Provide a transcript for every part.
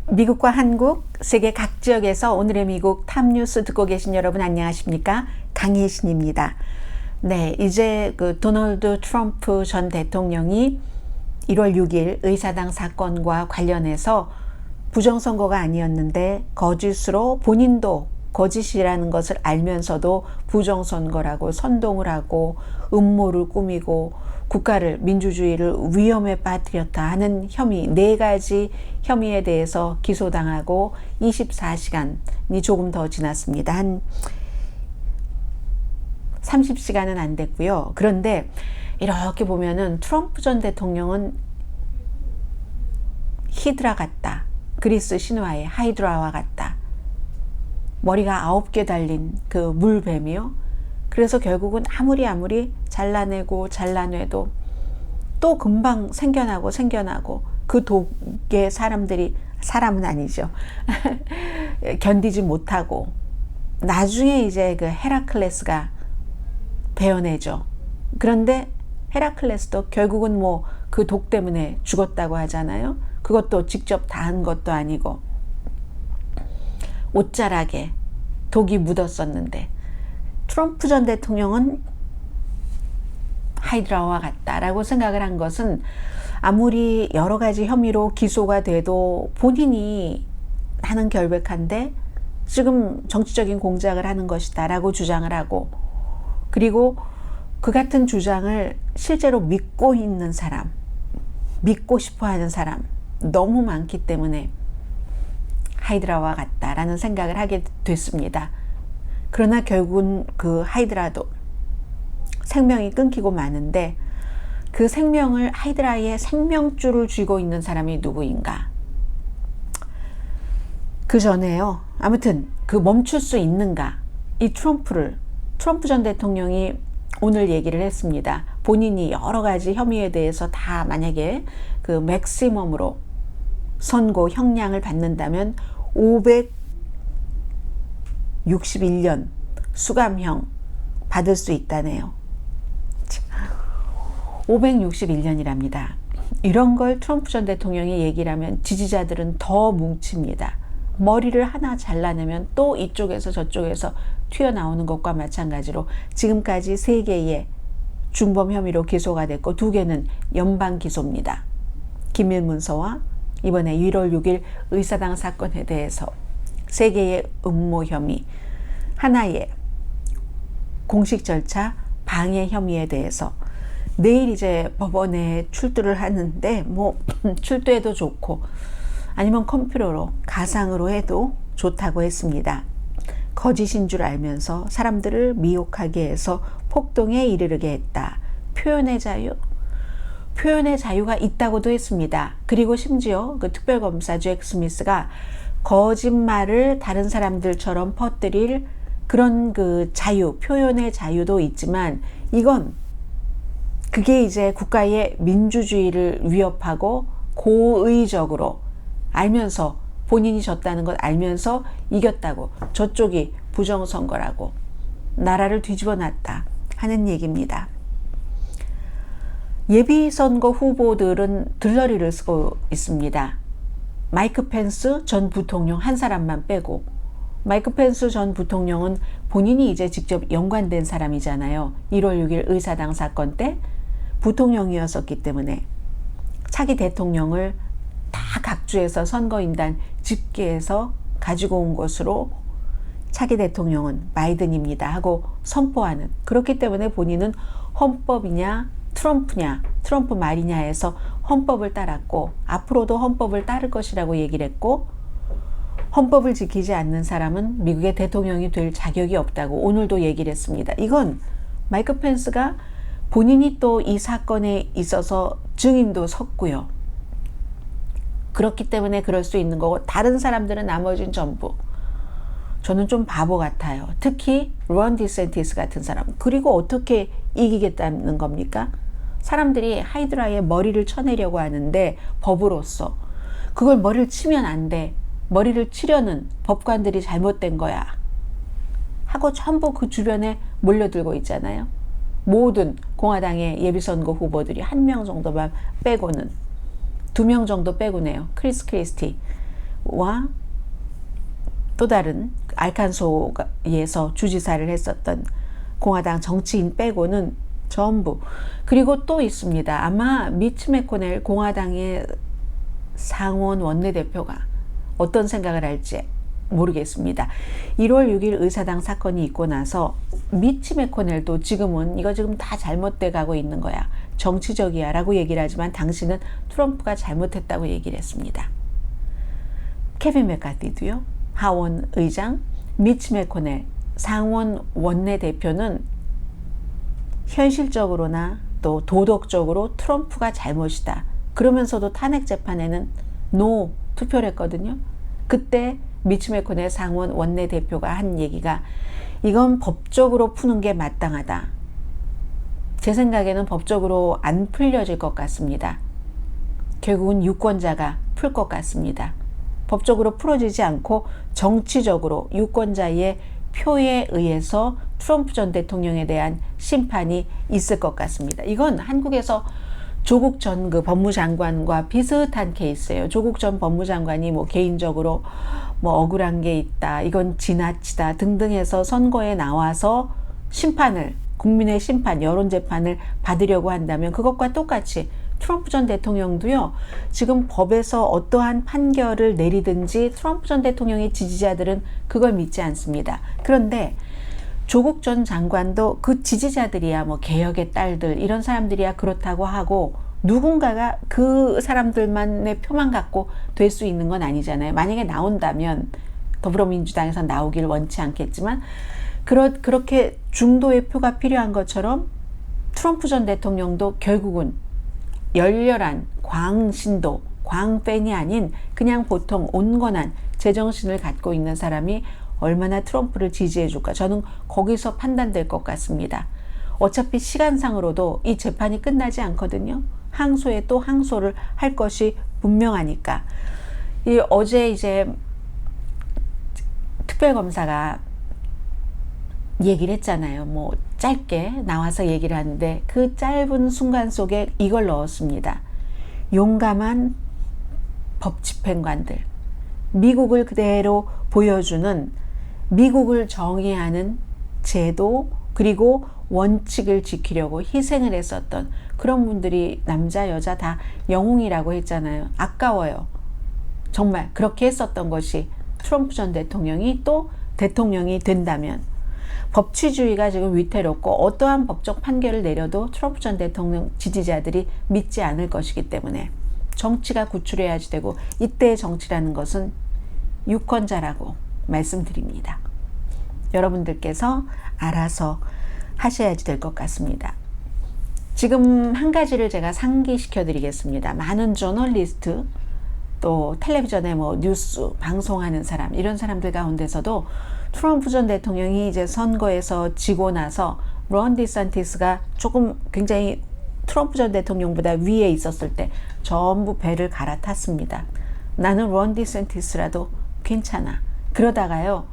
미국과 한국, 세계 각 지역에서 오늘의 미국 탑뉴스 듣고 계신 여러분 안녕하십니까? 강혜신입니다. 네, 이제 도널드 트럼프 전 대통령이 1월 6일 의사당 사건과 관련해서 부정선거가 아니었는데 거짓으로 본인도 거짓이라는 것을 알면서도 부정선거라고 선동을 하고 음모를 꾸미고 국가를, 민주주의를 위험에 빠뜨렸다 하는 혐의, 4가지 혐의에 대해서 기소당하고 24시간이 조금 더 지났습니다. 한 30시간은 안 됐고요. 그런데 이렇게 보면은 트럼프 전 대통령은 히드라 같다. 그리스 신화의 하이드라와 같다. 머리가 9개 달린 그 물뱀이요. 그래서 결국은 아무리 잘라내고 잘라내도 또 금방 생겨나고 그 독에 사람은 아니죠. 견디지 못하고 나중에 이제 그 헤라클레스가 베어내죠. 그런데 헤라클레스도 결국은 뭐 그 독 때문에 죽었다고 하잖아요. 그것도 직접 다 한 것도 아니고 옷자락에 독이 묻었었는데 트럼프 전 대통령은 하이드라와 같다라고 생각을 한 것은 아무리 여러 가지 혐의로 기소가 돼도 본인이 나는 결백한데 지금 정치적인 공작을 하는 것이다 라고 주장을 하고, 그리고 그 같은 주장을 실제로 믿고 있는 사람, 믿고 싶어 하는 사람 너무 많기 때문에 하이드라와 같다라는 생각을 하게 됐습니다. 그러나 결국은 그 하이드라도 생명이 끊기고 마는데 그 생명을, 하이드라의 생명줄을 쥐고 있는 사람이 누구인가? 그 전에요. 아무튼 그 멈출 수 있는가? 이 트럼프 전 대통령이 오늘 얘기를 했습니다. 본인이 여러 가지 혐의에 대해서 다 만약에 그 맥시멈으로 선고 형량을 받는다면 561년 수감형 받을 수 있다네요. 561년이랍니다. 이런 걸 트럼프 전 대통령이 얘기를 하면 지지자들은 더 뭉칩니다. 머리를 하나 잘라내면 또 이쪽에서 저쪽에서 튀어나오는 것과 마찬가지로 지금까지 3개의 중범 혐의로 기소가 됐고 2개는 연방 기소입니다. 기밀 문서와 이번에 1월 6일 의사당 사건에 대해서 3개의 음모 혐의, 하나의 공식 절차 방해 혐의에 대해서 내일 이제 법원에 출두를 하는데 뭐 출두해도 좋고 아니면 컴퓨터로 가상으로 해도 좋다고 했습니다. 거짓인 줄 알면서 사람들을 미혹하게 해서 폭동에 이르게 했다. 표현의 자유가 있다고도 했습니다. 그리고 심지어 그 특별검사 잭 스미스가 거짓말을 다른 사람들처럼 퍼뜨릴 그런 그 자유, 표현의 자유도 있지만 그게 이제 국가의 민주주의를 위협하고 고의적으로 알면서, 본인이 졌다는 걸 알면서 이겼다고, 저쪽이 부정선거라고 나라를 뒤집어 놨다 하는 얘기입니다. 예비선거 후보들은 들러리를 쓰고 있습니다. 마이크 펜스 전 부통령 한 사람만 빼고, 마이크 펜스 전 부통령은 본인이 이제 직접 연관된 사람이잖아요. 1월 6일 의사당 사건 때 부통령이었었기 때문에 차기 대통령을 다 각주에서 선거인단 집계해서 가지고 온 것으로 차기 대통령은 바이든입니다 하고 선포하는, 그렇기 때문에 본인은 헌법이냐 트럼프 말이냐 해서 헌법을 따랐고 앞으로도 헌법을 따를 것이라고 얘기를 했고, 헌법을 지키지 않는 사람은 미국의 대통령이 될 자격이 없다고 오늘도 얘기를 했습니다. 이건 마이크 펜스가 본인이 또 이 사건에 있어서 증인도 섰고요. 그렇기 때문에 그럴 수 있는 거고, 다른 사람들은 나머지는 전부 저는 좀 바보 같아요. 특히 론 디센티스 같은 사람. 그리고 어떻게 이기겠다는 겁니까? 사람들이 하이드라의 머리를 쳐내려고 하는데 법으로서 그걸 머리를 치면 안 돼. 머리를 치려는 법관들이 잘못된 거야 하고 전부 그 주변에 몰려들고 있잖아요. 모든 공화당의 예비선거 후보들이 1명 정도만 빼고는, 2명 정도 빼고네요. 크리스 크리스티 트럼프와 또 다른 알칸소에서 주지사를 했었던 공화당 정치인 빼고는 전부. 그리고 또 있습니다. 아마 미치 매코넬 공화당의 상원 원내대표가 어떤 생각을 할지 모르겠습니다. 1월 6일 의사당 사건이 있고 나서 미치 매코넬도 지금은 이거 지금 다 잘못돼 가고 있는 거야. 정치적이야 라고 얘기를 하지만 당신은 트럼프가 잘못했다고 얘기를 했습니다. 케빈 맥카티도요. 하원 의장, 미치 매코넬 상원 원내대표는 현실적으로나 또 도덕적으로 트럼프가 잘못이다. 그러면서도 탄핵 재판에는 노 투표를 했거든요. 그때 미치 매코넬 상원 원내대표가 한 얘기가 이건 법적으로 푸는 게 마땅하다. 제 생각에는 법적으로 안 풀려질 것 같습니다. 결국은 유권자가 풀 것 같습니다. 법적으로 풀어지지 않고 정치적으로 유권자의 표에 의해서 트럼프 전 대통령에 대한 심판이 있을 것 같습니다. 이건 한국에서 조국 전 그 법무장관과 비슷한 케이스예요. 조국 전 법무장관이 뭐 개인적으로 뭐 억울한 게 있다, 이건 지나치다 등등 해서 선거에 나와서 심판을, 국민의 심판, 여론 재판을 받으려고 한다면 그것과 똑같이 트럼프 전 대통령도요, 지금 법에서 어떠한 판결을 내리든지 트럼프 전 대통령의 지지자들은 그걸 믿지 않습니다. 그런데 조국 전 장관도 그 지지자들이야, 뭐 개혁의 딸들 이런 사람들이야 그렇다고 하고 누군가가 그 사람들만의 표만 갖고 될 수 있는 건 아니잖아요. 만약에 나온다면 더불어민주당에서 나오길 원치 않겠지만 그렇게 중도의 표가 필요한 것처럼 트럼프 전 대통령도 결국은 열렬한 광신도, 광팬이 아닌 그냥 보통 온건한 제정신을 갖고 있는 사람이 얼마나 트럼프를 지지해 줄까? 저는 거기서 판단될 것 같습니다. 어차피 시간상으로도 이 재판이 끝나지 않거든요. 항소에 또 항소를 할 것이 분명하니까. 어제 이제 특별검사가 얘기를 했잖아요. 뭐 짧게 나와서 얘기를 하는데 그 짧은 순간 속에 이걸 넣었습니다. 용감한 법 집행관들, 미국을 그대로 보여주는, 미국을 정의하는 제도 그리고 원칙을 지키려고 희생을 했었던 그런 분들이 남자 여자 다 영웅이라고 했잖아요. 아까워요. 정말 그렇게 했었던 것이 트럼프 전 대통령이 또 대통령이 된다면 법치주의가 지금 위태롭고 어떠한 법적 판결을 내려도 트럼프 전 대통령 지지자들이 믿지 않을 것이기 때문에 정치가 구출해야지 되고, 이때의 정치라는 것은 유권자라고 말씀드립니다. 여러분들께서 알아서 하셔야지 될 것 같습니다. 지금 한 가지를 제가 상기시켜 드리겠습니다. 많은 저널리스트, 또 텔레비전에 뭐 뉴스 방송하는 사람, 이런 사람들 가운데서도 트럼프 전 대통령이 이제 선거에서 지고 나서 론 디산티스가 조금 굉장히 트럼프 전 대통령보다 위에 있었을 때 전부 배를 갈아탔습니다. 나는 론 디산티스라도 괜찮아. 그러다가요,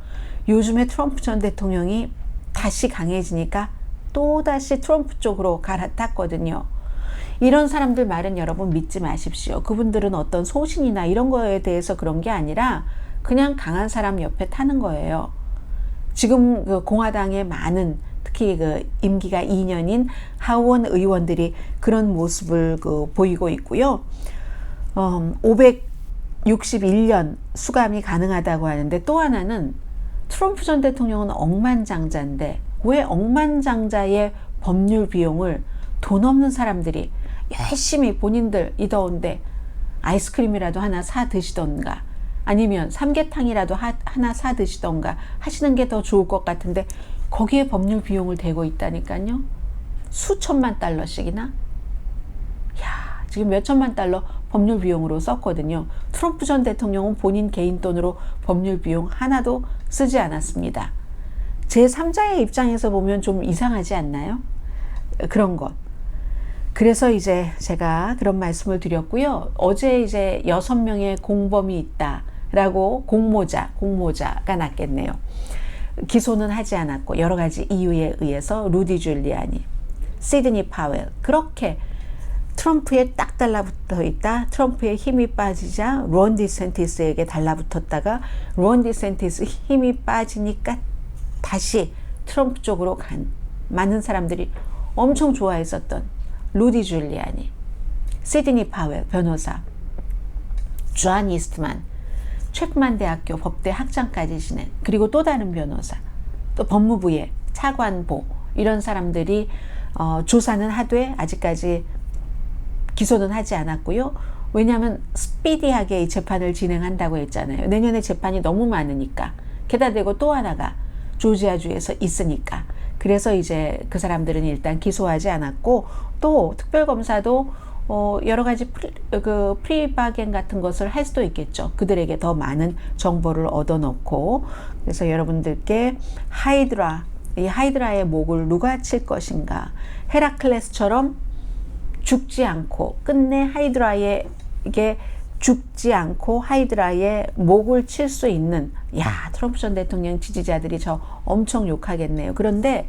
요즘에 트럼프 전 대통령이 다시 강해지니까 또다시 트럼프 쪽으로 갈아탔거든요. 이런 사람들 말은 여러분 믿지 마십시오. 그분들은 어떤 소신이나 이런 거에 대해서 그런 게 아니라 그냥 강한 사람 옆에 타는 거예요. 지금 그 공화당의 많은, 특히 그 임기가 2년인 하원 의원들이 그런 모습을 보이고 있고요. 561년 수감이 가능하다고 하는데, 또 하나는 트럼프 전 대통령은 억만장자인데 왜 억만장자의 법률 비용을 돈 없는 사람들이 열심히 본인들 이 더운데 아이스크림이라도 하나 사 드시던가 아니면 삼계탕이라도 하나 사 드시던가 하시는 게 더 좋을 것 같은데 거기에 법률 비용을 대고 있다니까요. 수천만 달러씩이나. 야, 지금 몇천만 달러 법률 비용으로 썼거든요. 트럼프 전 대통령은 본인 개인 돈으로 법률 비용 하나도 쓰지 않았습니다. 제3자의 입장에서 보면 좀 이상하지 않나요? 그런 것. 그래서 이제 제가 그런 말씀을 드렸고요. 어제 이제 6명의 공범이 있다라고 공모자가 났겠네요. 기소는 하지 않았고 여러 가지 이유에 의해서 루디 줄리아니, 시드니 파웰, 그렇게 트럼프에 딱 달라붙어 있다. 트럼프의 힘이 빠지자 론 디센티스에게 달라붙었다가 론 디센티스 힘이 빠지니까 다시 트럼프 쪽으로 간 많은 사람들이 엄청 좋아했었던 루디 줄리아니, 시드니 파웰 변호사, 존 이스트만, 최크만 대학교 법대 학장까지 지낸, 그리고 또 다른 변호사, 또 법무부의 차관보, 이런 사람들이 조사는 하되 아직까지 기소는 하지 않았고요. 왜냐하면 스피디하게 이 재판을 진행한다고 했잖아요. 내년에 재판이 너무 많으니까. 게다 대고 또 하나가 조지아주에서 있으니까. 그래서 이제 그 사람들은 일단 기소하지 않았고, 또 특별검사도 여러 가지 프리바겐 같은 것을 할 수도 있겠죠. 그들에게 더 많은 정보를 얻어놓고. 그래서 여러분들께 이 하이드라의 목을 누가 칠 것인가. 헤라클레스처럼 죽지 않고 끝내 하이드라에게 죽지 않고 하이드라의 목을 칠 수 있는, 트럼프 전 대통령 지지자들이 저 엄청 욕하겠네요. 그런데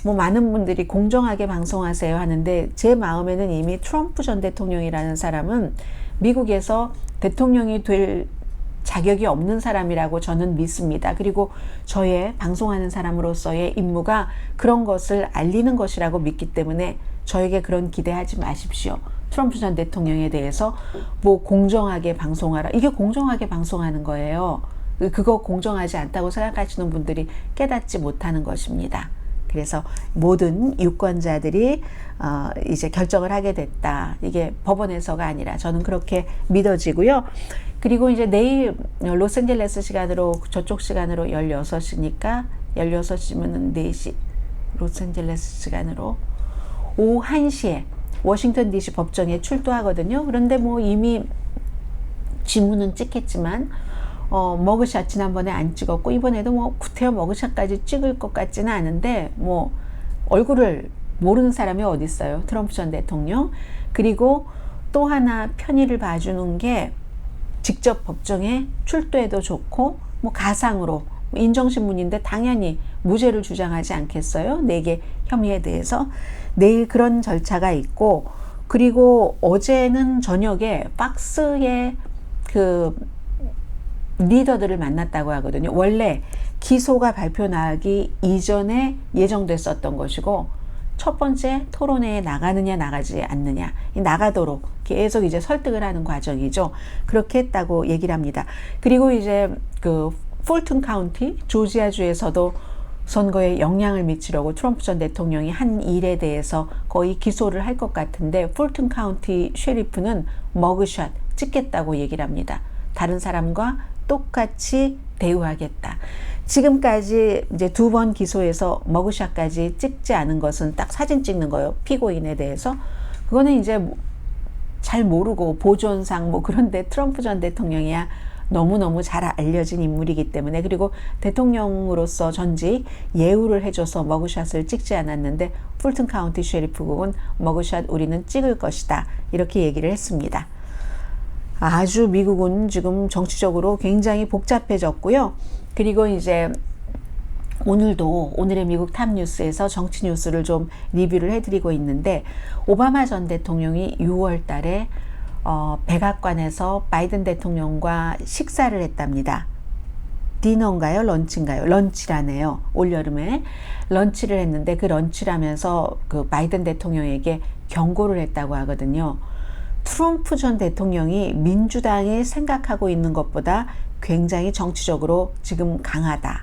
뭐 많은 분들이 공정하게 방송하세요 하는데, 제 마음에는 이미 트럼프 전 대통령이라는 사람은 미국에서 대통령이 될 자격이 없는 사람이라고 저는 믿습니다. 그리고 저의 방송하는 사람으로서의 임무가 그런 것을 알리는 것이라고 믿기 때문에 저에게 그런 기대하지 마십시오. 트럼프 전 대통령에 대해서 뭐 공정하게 방송하라. 이게 공정하게 방송하는 거예요. 그거 공정하지 않다고 생각하시는 분들이 깨닫지 못하는 것입니다. 그래서 모든 유권자들이 이제 결정을 하게 됐다. 이게 법원에서가 아니라 저는 그렇게 믿어지고요. 그리고 이제 내일 로스앤젤레스 시간으로, 저쪽 시간으로 16시니까 16시면 4시, 로스앤젤레스 시간으로 오후 1시에 워싱턴 DC 법정에 출두하거든요. 그런데 뭐 이미 지문은 찍혔지만 머그샷 지난번에 안 찍었고 이번에도 뭐 구태여 머그샷까지 찍을 것 같지는 않은데, 뭐 얼굴을 모르는 사람이 어디 있어요. 트럼프 전 대통령. 그리고 또 하나 편의를 봐주는 게 직접 법정에 출두해도 좋고, 뭐 가상으로 인정신문인데 당연히 무죄를 주장하지 않겠어요. 4개 혐의에 대해서. 내일 그런 절차가 있고, 그리고 어제는 저녁에 박스의 그 리더들을 만났다고 하거든요. 원래 기소가 발표 나기 이전에 예정됐었던 것이고, 첫 번째 토론회에 나가느냐 나가지 않느냐, 나가도록 계속 이제 설득을 하는 과정이죠. 그렇게 했다고 얘기를 합니다. 그리고 이제 그 풀튼 카운티 조지아주에서도 선거에 영향을 미치려고 트럼프 전 대통령이 한 일에 대해서 거의 기소를 할 것 같은데, 풀튼 카운티 셰리프는 머그샷 찍겠다고 얘기를 합니다. 다른 사람과 똑같이 대우하겠다. 지금까지 이제 2번 기소해서 머그샷까지 찍지 않은 것은 딱 사진 찍는 거예요. 피고인에 대해서. 그거는 이제 잘 모르고 보존상 뭐, 그런데 트럼프 전 대통령이야 너무너무 잘 알려진 인물이기 때문에, 그리고 대통령으로서 전직 예우를 해줘서 머그샷을 찍지 않았는데, 풀튼 카운티 셰리프국은 머그샷 우리는 찍을 것이다, 이렇게 얘기를 했습니다. 아주 미국은 지금 정치적으로 굉장히 복잡해졌고요. 그리고 이제 오늘의 미국 탑뉴스에서 정치 뉴스를 좀 리뷰를 해드리고 있는데, 오바마 전 대통령이 6월 달에 백악관에서 바이든 대통령과 식사를 했답니다. 디너인가요? 런치인가요? 런치라네요. 올여름에 런치를 했는데, 그 런치를 하면서 그 바이든 대통령에게 경고를 했다고 하거든요. 트럼프 전 대통령이 민주당이 생각하고 있는 것보다 굉장히 정치적으로 지금 강하다.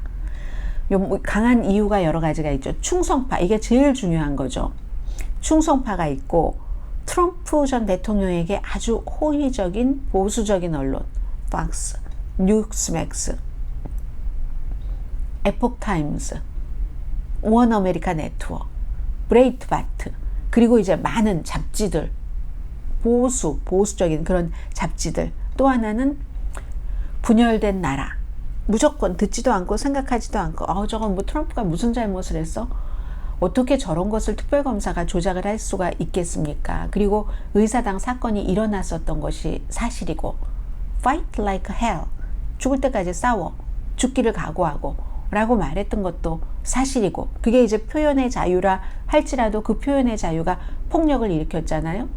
강한 이유가 여러 가지가 있죠. 충성파, 이게 제일 중요한 거죠. 충성파가 있고, 트럼프 전 대통령에게 아주 호의적인 보수적인 언론, 팍스, 뉴스맥스, 에폭타임스, 원 아메리카 네트워크, 브레이트바트, 그리고 이제 많은 잡지들, 보수적인 그런 잡지들. 또 하나는 분열된 나라. 무조건 듣지도 않고 생각하지도 않고, 저건 뭐 트럼프가 무슨 잘못을 했어? 어떻게 저런 것을 특별검사가 조작을 할 수가 있겠습니까? 그리고 의사당 사건이 일어났었던 것이 사실이고, fight like hell, 죽을 때까지 싸워, 죽기를 각오하고 라고 말했던 것도 사실이고, 그게 이제 표현의 자유라 할지라도 그 표현의 자유가 폭력을 일으켰잖아요.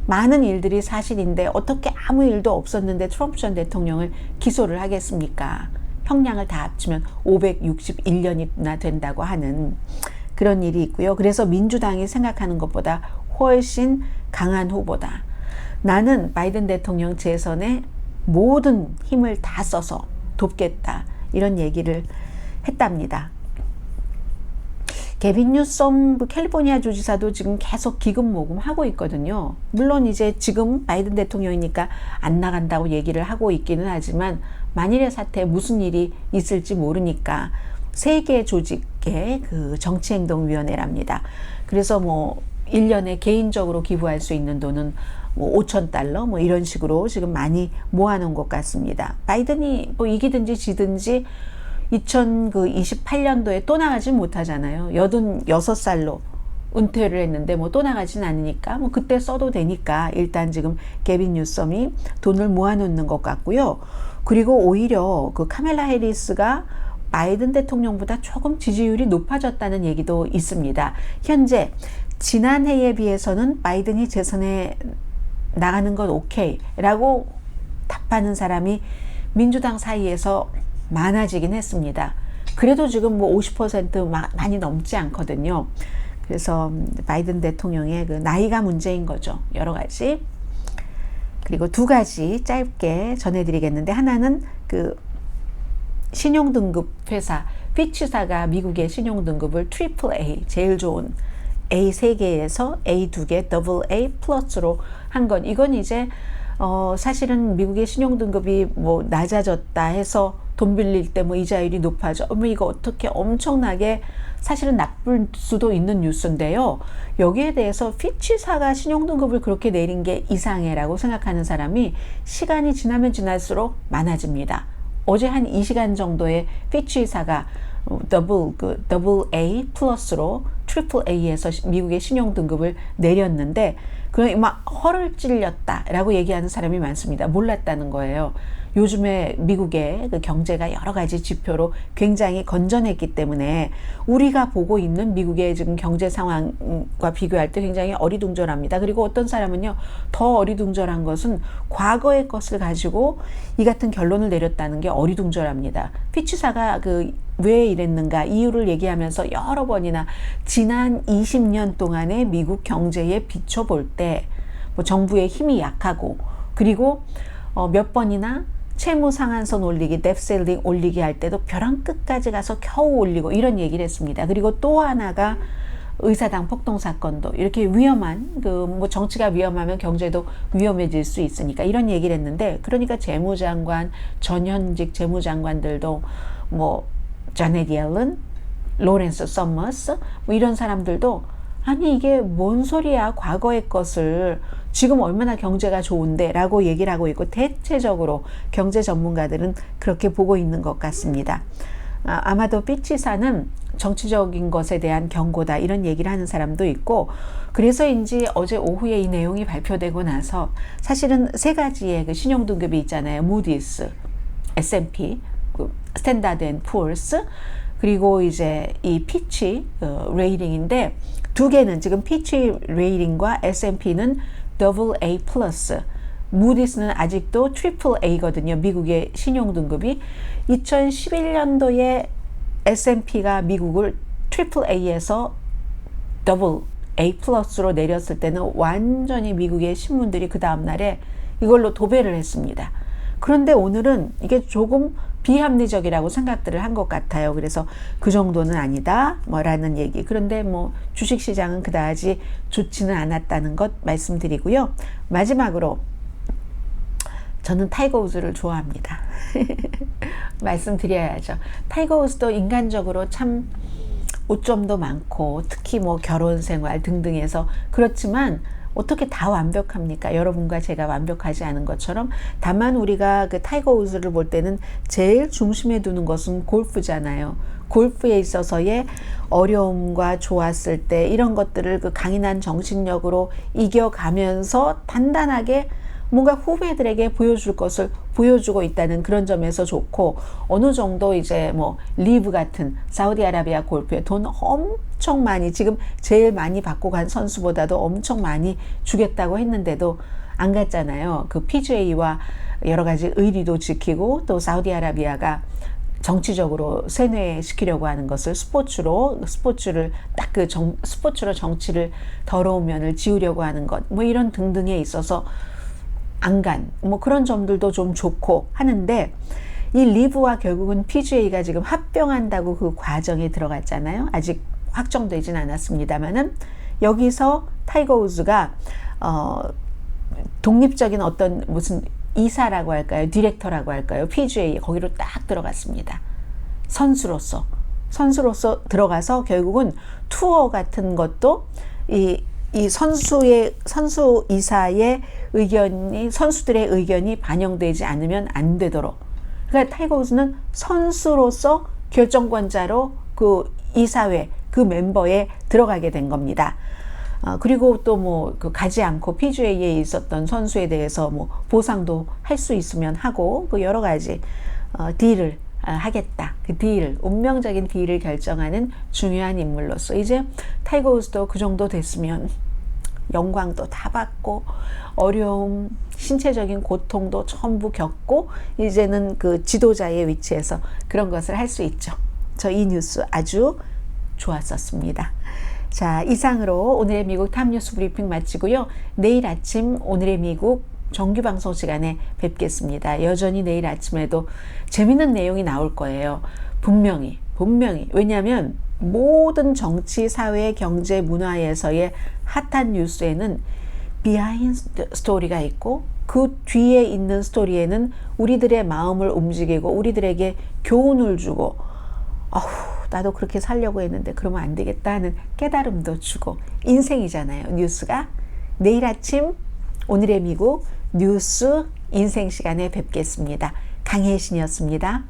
많은 일들이 사실인데 어떻게 아무 일도 없었는데 트럼프 전 대통령을 기소를 하겠습니까? 형량을 다 합치면 561년이나 된다고 하는 그런 일이 있고요. 그래서 민주당이 생각하는 것보다 훨씬 강한 후보다. 나는 바이든 대통령 재선에 모든 힘을 다 써서 돕겠다. 이런 얘기를 했답니다. 게빈 뉴섬 캘리포니아 주지사도 지금 계속 기금 모금하고 있거든요. 물론 이제 지금 바이든 대통령이니까 안 나간다고 얘기를 하고 있기는 하지만 만일의 사태에 무슨 일이 있을지 모르니까 세계 조직의 그 정치행동위원회랍니다. 그래서 뭐 1년에 개인적으로 기부할 수 있는 돈은 뭐 $5,000 뭐 이런 식으로 지금 많이 모아놓은 것 같습니다. 바이든이 뭐 이기든지 지든지 2028년도에 또 나가진 못하잖아요. 86살로 은퇴를 했는데 뭐 또 나가진 않으니까 뭐 그때 써도 되니까 일단 지금 게빈 뉴섬이 돈을 모아놓는 것 같고요. 그리고 오히려 그 카멜라 해리스가 바이든 대통령보다 조금 지지율이 높아졌다는 얘기도 있습니다. 현재 지난해에 비해서는 바이든이 재선에 나가는 건 오케이 라고 답하는 사람이 민주당 사이에서 많아지긴 했습니다. 그래도 지금 뭐 50% 많이 넘지 않거든요. 그래서 바이든 대통령의 그 나이가 문제인 거죠. 여러 가지. 그리고 두 가지 짧게 전해드리겠는데, 하나는 그 신용등급 회사 피치사가 미국의 신용등급을 트리플 A, 제일 좋은 A 3개에서 A 2개, 더블 A 플러스로 한 건, 이건 이제 사실은 미국의 신용등급이 뭐 낮아졌다 해서 돈 빌릴 때 뭐 이자율이 높아져. 이거 어떻게 엄청나게 사실은 나쁠 수도 있는 뉴스인데요. 여기에 대해서 피치사가 신용등급을 그렇게 내린 게 이상해라고 생각하는 사람이 시간이 지나면 지날수록 많아집니다. 어제 한 2시간 정도에 피치사가 더블 A 플러스로 트리플 A에서 미국의 신용등급을 내렸는데, 막 허를 찔렸다라고 얘기하는 사람이 많습니다. 몰랐다는 거예요. 요즘에 미국의 그 경제가 여러 가지 지표로 굉장히 건전했기 때문에 우리가 보고 있는 미국의 지금 경제 상황과 비교할 때 굉장히 어리둥절합니다. 그리고 어떤 사람은요, 더 어리둥절한 것은 과거의 것을 가지고 이 같은 결론을 내렸다는 게 어리둥절합니다. 피치사가 왜 이랬는가 이유를 얘기하면서 여러 번이나 지난 20년 동안의 미국 경제에 비춰볼 때 뭐 정부의 힘이 약하고, 그리고 몇 번이나 채무 상한선 올리기, 뎁 셀링 올리기 할 때도 벼랑 끝까지 가서 겨우 올리고, 이런 얘기를 했습니다. 그리고 또 하나가 의사당 폭동 사건도 이렇게 위험한, 뭐 정치가 위험하면 경제도 위험해질 수 있으니까 이런 얘기를 했는데, 그러니까 재무장관, 전현직 재무장관들도 뭐 자넷 옐런, 로렌스 서머스 뭐 이런 사람들도 아니 이게 뭔 소리야, 과거의 것을 지금 얼마나 경제가 좋은데 라고 얘기를 하고 있고, 대체적으로 경제 전문가들은 그렇게 보고 있는 것 같습니다. 아마도 피치사는 정치적인 것에 대한 경고다 이런 얘기를 하는 사람도 있고, 그래서인지 어제 오후에 이 내용이 발표되고 나서 사실은 세 가지의 그 신용등급이 있잖아요. 무디스, S&P, 스탠다드 앤 푸어스, 그리고 이제 이 피치 레이팅인데, 두 개는 지금 피치 레이팅과 S&P는 더블 A 플러스, 무디스는 아직도 트리플 A거든요. 미국의 신용등급이 2011년도에 S&P가 미국을 트리플 A에서 더블 A 플러스로 내렸을 때는 완전히 미국의 신문들이 그 다음날에 이걸로 도배를 했습니다. 그런데 오늘은 이게 조금 비합리적이라고 생각들을 한 것 같아요. 그래서 그 정도는 아니다 뭐라는 얘기. 그런데 뭐 주식시장은 그다지 좋지는 않았다는 것 말씀드리고요. 마지막으로 저는 타이거 우즈를 좋아합니다. 말씀드려야죠. 타이거 우즈도 인간적으로 참 오점도 많고, 특히 뭐 결혼 생활 등등해서 그렇지만 어떻게 다 완벽합니까? 여러분과 제가 완벽하지 않은 것처럼. 다만 우리가 그 타이거 우즈를 볼 때는 제일 중심에 두는 것은 골프잖아요. 골프에 있어서의 어려움과 좋았을 때 이런 것들을 그 강인한 정신력으로 이겨가면서 단단하게 뭔가 후배들에게 보여줄 것을 보여주고 있다는 그런 점에서 좋고, 어느 정도 이제 뭐 리브 같은 사우디아라비아 골프에 돈 엄청 많이, 지금 제일 많이 받고 간 선수보다도 엄청 많이 주겠다고 했는데도 안 갔잖아요. 그 PGA와 여러 가지 의리도 지키고, 또 사우디아라비아가 정치적으로 세뇌시키려고 하는 것을 스포츠를 딱 그 스포츠로 정치를 더러운 면을 지우려고 하는 것, 뭐 이런 등등에 있어서 안 간, 뭐 그런 점들도 좀 좋고 하는데, 이 리브와 결국은 PGA가 지금 합병한다고 그 과정에 들어갔잖아요. 아직 확정되진 않았습니다만은, 여기서 타이거 우즈가 독립적인 어떤 무슨 이사라고 할까요? 디렉터라고 할까요? PGA 거기로 딱 들어갔습니다. 선수로서 들어가서 결국은 투어 같은 것도 이 선수 이사의 의견이, 선수들의 의견이 반영되지 않으면 안 되도록. 그러니까 타이거 우즈는 선수로서 결정권자로 그 이사회, 그 멤버에 들어가게 된 겁니다. 그리고 또 뭐 그 가지 않고 PGA에 있었던 선수에 대해서 뭐 보상도 할 수 있으면 하고, 그 여러 가지 딜을 하겠다. 그 딜, 운명적인 딜을 결정하는 중요한 인물로서 이제 타이거 우즈도 그 정도 됐으면 영광도 다 받고 어려움, 신체적인 고통도 전부 겪고 이제는 그 지도자의 위치에서 그런 것을 할 수 있죠. 저 이 뉴스 아주 좋았었습니다. 자, 이상으로 오늘의 미국 탑뉴스 브리핑 마치고요. 내일 아침 오늘의 미국 정규 방송 시간에 뵙겠습니다. 여전히 내일 아침에도 재밌는 내용이 나올 거예요. 분명히. 왜냐하면 모든 정치, 사회, 경제, 문화에서의 핫한 뉴스에는 비하인드 스토리가 있고, 그 뒤에 있는 스토리에는 우리들의 마음을 움직이고 우리들에게 교훈을 주고, 나도 그렇게 살려고 했는데 그러면 안 되겠다 하는 깨달음도 주고, 인생이잖아요, 뉴스가. 내일 아침 오늘의 미국 뉴스 인생 시간에 뵙겠습니다. 강혜신이었습니다.